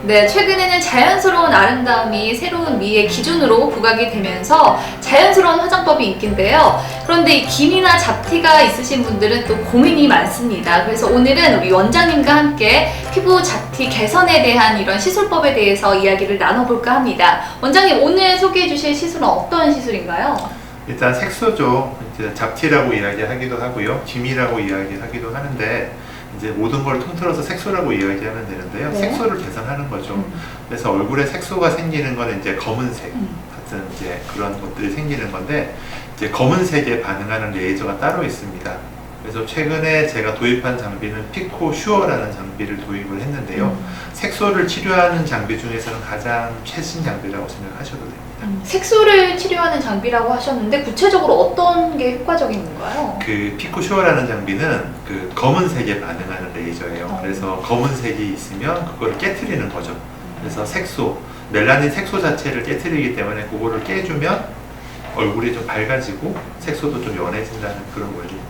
네, 최근에는 자연스러운 아름다움이 새로운 미의 기준으로 부각이 되면서 자연스러운 화장법이 인기인데요. 그런데 이 기미나 잡티가 있으신 분들은 또 고민이 많습니다. 그래서 오늘은 우리 원장님과 함께 피부 잡티 개선에 대한 이런 시술법에 대해서 이야기를 나눠볼까 합니다. 원장님, 오늘 소개해 주실 시술은 어떤 시술인가요? 일단 색소죠. 이제 잡티라고 이야기하기도 하고요, 기미라고 이야기하기도 하는데 이제 모든 걸 통틀어서 색소라고 이야기하면 되는데요. 네. 색소를 개선하는 거죠. 그래서 얼굴에 색소가 생기는 건 이제 검은색 같은 이제 그런 것들이 생기는 건데, 이제 검은색에 반응하는 레이저가 따로 있습니다. 그래서 최근에 제가 도입한 장비는 피코 슈어라는 장비를 도입을 했는데요. 색소를 치료하는 장비 중에서는 가장 최신 장비라고 생각하셔도 됩니다. 색소를 치료하는 장비라고 하셨는데 구체적으로 어떤 게 효과적인 건가요? 그 피코 슈어라는 장비는 그 검은색에 반응하는 레이저예요. 그래서 검은색이 있으면 그걸 깨트리는 거죠. 그래서 색소, 멜라닌 색소 자체를 깨트리기 때문에 그거를 깨주면 얼굴이 좀 밝아지고 색소도 좀 연해진다는 그런 원리입니다.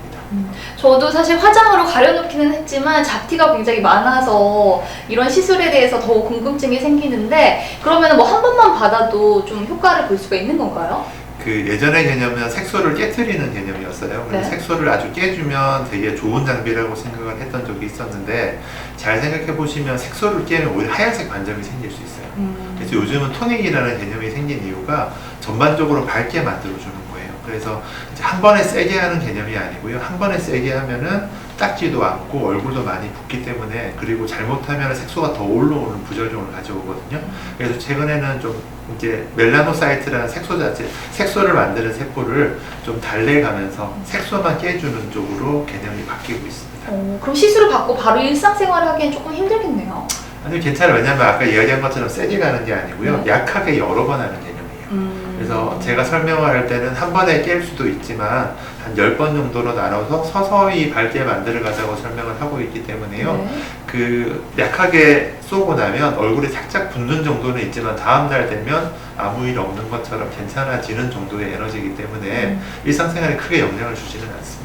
저도 사실 화장으로 가려놓기는 했지만 잡티가 굉장히 많아서 이런 시술에 대해서 더 궁금증이 생기는데, 그러면 뭐 한 번만 받아도 좀 효과를 볼 수가 있는 건가요? 그 예전의 개념은 색소를 깨트리는 개념이었어요. 그래서 네. 색소를 아주 깨주면 되게 좋은 장비라고 생각을 했던 적이 있었는데, 잘 생각해 보시면 색소를 깨면 오히려 하얀색 반점이 생길 수 있어요. 그래서 요즘은 토닉이라는 개념이 생긴 이유가 전반적으로 밝게 만들어주는 거예요. 그래서 이제 한 번에 세게 하는 개념이 아니고요, 한 번에 세게 하면은 닦지도 않고 얼굴도 많이 붓기 때문에, 그리고 잘못하면 색소가 더 올라오는 부작용을 가져오거든요. 그래서 최근에는 좀 이제 멜라노사이트라는 색소 자체, 색소를 만드는 세포를 좀 달래가면서 색소만 깨주는 쪽으로 개념이 바뀌고 있습니다. 그럼 시술을 받고 바로 일상생활을 하기엔 조금 힘들겠네요. 아니, 괜찮아요. 왜냐하면 아까 이야기한 것처럼 세게 가는 게 아니고요, 약하게 여러 번 하는 개념이에요. 그래서 제가 설명을 할 때는 한 번에 깰 수도 있지만 한 10번 정도로 나눠서 서서히 밝게 만들어 가자고 설명을 하고 있기 때문에요. 네. 그 약하게 쏘고 나면 얼굴이 살짝 붓는 정도는 있지만 다음날 되면 아무 일 없는 것처럼 괜찮아지는 정도의 에너지이기 때문에 일상생활에 크게 영향을 주지는 않습니다.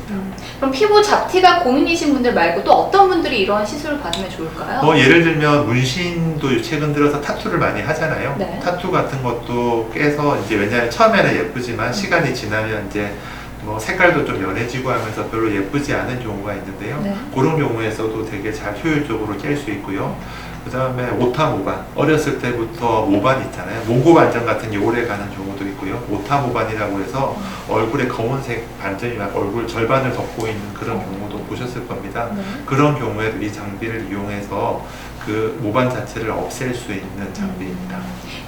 그럼 피부 잡티가 고민이신 분들 말고 또 어떤 분들이 이런 시술을 받으면 좋을까요? 뭐 예를 들면 문신도 최근 들어서 타투를 많이 하잖아요. 네. 타투 같은 것도 깨서 이제, 왜냐하면 처음에는 예쁘지만 시간이 지나면 이제 뭐 색깔도 좀 연해지고 하면서 별로 예쁘지 않은 경우가 있는데요. 네. 그런 경우에서도 되게 잘 효율적으로 깰 수 있고요. 그 다음에 오타 모반, 어렸을 때부터 모반 있잖아요. 몽고 반점 같은 게 오래 가는 경우도 있고요. 오타 모반이라고 해서 얼굴에 검은색 반점이 막 얼굴 절반을 덮고 있는 그런 경우도 보셨을 겁니다. 네. 그런 경우에도 이 장비를 이용해서 그 모반 자체를 없앨 수 있는 장비입니다.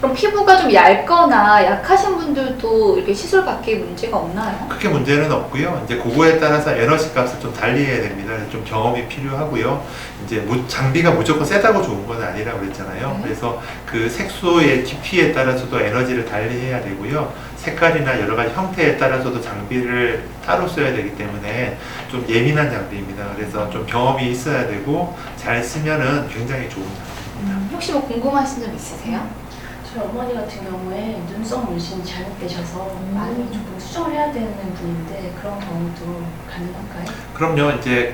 그럼 피부가 좀 얇거나 약하신 분들도 이렇게 시술 받기에 문제가 없나요? 크게 문제는 없고요. 이제 그거에 따라서 에너지 값을 좀 달리해야 됩니다. 그래서 좀 경험이 필요하고요. 이제 장비가 무조건 세다고 좋은 건 아니라고 그랬잖아요. 그래서 그 색소의 깊이에 따라서도 에너지를 달리해야 되고요. 색깔이나 여러 가지 형태에 따라서도 장비를 따로 써야 되기 때문에 좀 예민한 장비입니다. 그래서 좀 경험이 있어야 되고 잘 쓰면은 굉장히 좋은 장비입니다. 혹시 뭐 궁금하신 점 있으세요? 저희 어머니 같은 경우에 눈썹 문신이 잘못되셔서 많이 조금 수정을 해야 되는 분인데 그런 경우도 가능한가요? 그럼요. 이제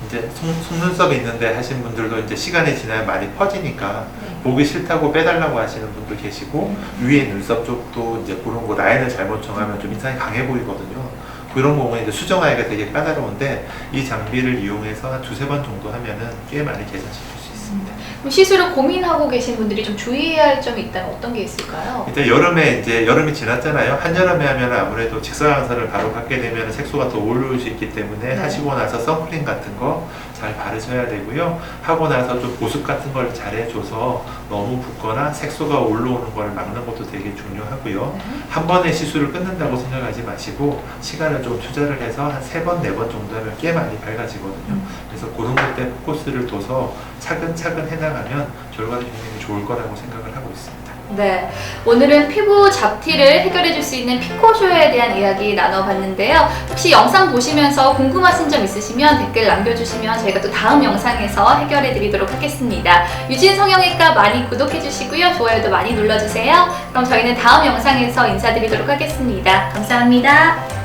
이제 속눈썹이 있는데 하신 분들도 이제 시간이 지나면 많이 퍼지니까 보기 싫다고 빼달라고 하시는 분도 계시고, 위에 눈썹 쪽도 이제 그런 거 라인을 잘못 정하면 좀 인상이 강해 보이거든요. 그런 경우에 이제 수정하기가 되게 까다로운데, 이 장비를 이용해서 한 두세 번 정도 하면은 꽤 많이 개선시킬 수 있습니다. 그럼 시술을 고민하고 계신 분들이 좀 주의해야 할 점이 있다면 어떤 게 있을까요? 일단 여름에 이제 여름이 지났잖아요. 한여름에 하면 아무래도 직사광선을 바로 받게 되면 색소가 더 올라올 수 있기 때문에 하시고 나서 선크림 같은 거 잘 바르셔야 되고요. 하고 나서 좀 보습 같은 걸 잘 해줘서 너무 붓거나 색소가 올라오는 걸 막는 것도 되게 중요하고요. 한 번에 시술을 끊는다고 생각하지 마시고 시간을 좀 투자를 해서 한 3번, 4번 정도 하면 꽤 많이 밝아지거든요. 그래서 그런 것때 포커스를 둬서 차근차근 해나가면 결과는 굉장히 좋을 거라고 생각을 하고 있습니다. 네, 오늘은 피부 잡티를 해결해 줄 수 있는 피코쇼에 대한 이야기 나눠봤는데요. 혹시 영상 보시면서 궁금하신 점 있으시면 댓글 남겨주시면 저희가 또 다음 영상에서 해결해 드리도록 하겠습니다. 유진 성형외과 많이 구독해 주시고요. 좋아요도 많이 눌러주세요. 그럼 저희는 다음 영상에서 인사드리도록 하겠습니다. 감사합니다.